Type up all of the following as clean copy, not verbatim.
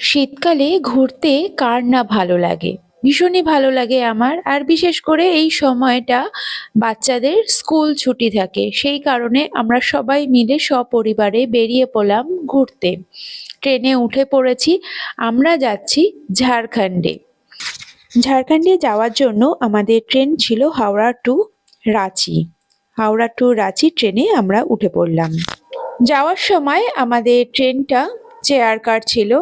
শীতকালে ঘুরতে কার না ভালো লাগে। ভীষণই ভালো লাগে আমার। আর বিশেষ করে এই সময়টা বাচ্চাদের স্কুল ছুটি থাকে, সেই কারণে আমরা সবাই মিলে সপরিবারে বেরিয়ে পড়লাম ঘুরতে। ট্রেনে উঠে পড়েছি। আমরা যাচ্ছি ঝাড়খণ্ডে। ঝাড়খণ্ডে যাওয়ার জন্য আমাদের ট্রেন ছিল হাওড়া টু রাঁচি। হাওড়া টু রাঁচি ট্রেনে আমরা উঠে পড়লাম। যাওয়ার সময় আমাদের ট্রেনটা চেয়ার কার ছিল।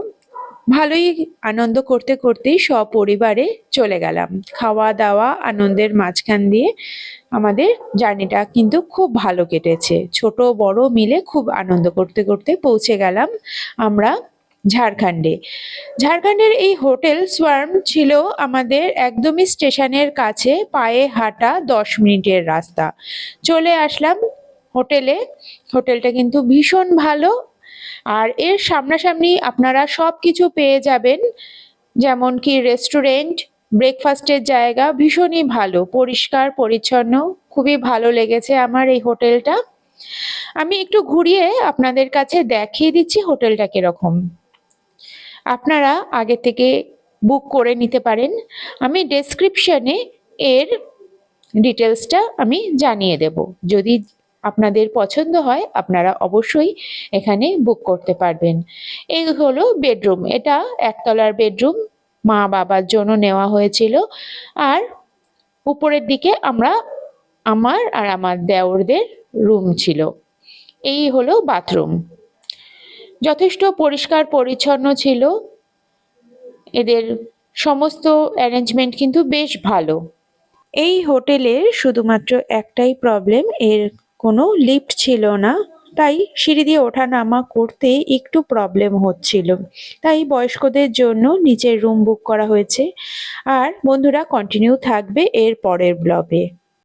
ভালোই আনন্দ করতে করতেই সপরিবারে চলে গেলাম। খাওয়া দাওয়া আনন্দের মাঝখান দিয়ে আমাদের জার্নিটা কিন্তু খুব ভালো কেটেছে। ছোট বড় মিলে খুব আনন্দ করতে করতে পৌঁছে গেলাম আমরা ঝাড়খণ্ডে। ঝাড়খণ্ডের এই হোটেল সোয়ার্ম ছিল আমাদের একদমই স্টেশনের কাছে, পায়ে হাঁটা 10 মিনিটের রাস্তা। চলে আসলাম হোটেলে। হোটেলটা কিন্তু ভীষণ ভালো। আর এর সামনাসামনি আপনারা সবকিছু পেয়ে যাবেন, যেমন কি রেস্টুরেন্ট, ব্রেকফাস্টের জায়গা ভীষণই ভালো, পরিষ্কার পরিচ্ছন্ন। খুবই ভালো লেগেছে আমার এই হোটেলটা। আমি একটু ঘুরিয়ে আপনাদের কাছে দেখিয়ে দিচ্ছি হোটেলটা কিরকম। আপনারা আগে থেকে বুক করে নিতে পারেন। আমি ডেসক্রিপশনে এর ডিটেলসটা আমি জানিয়ে দেব। যদি আপনাদের পছন্দ হয় আপনারা অবশ্যই এখানে বুক করতে পারবেন। এই হলো বেডরুম। এটা একতলার বেডরুম, মা বাবার জন্য নেওয়া হয়েছিল। আর উপরের দিকে আমার আর আমার দেওরদের রুম ছিল। এই হলো বাথরুম। যথেষ্ট পরিষ্কার পরিচ্ছন্ন ছিল। এদের সমস্ত অ্যারেঞ্জমেন্ট কিন্তু বেশ ভালো। এই হোটেলের শুধুমাত্র একটাই প্রবলেম, এর কোনো লিফট ছিল না। তাই সিঁড়ি দিয়ে ওঠা নামা করতে একটু প্রবলেম হচ্ছিল। তাই বয়স্কদের জন্য নিচের রুম বুক করা হয়েছে। আর বন্ধুরা, কন্টিনিউ থাকবে এর পরের ব্লগে।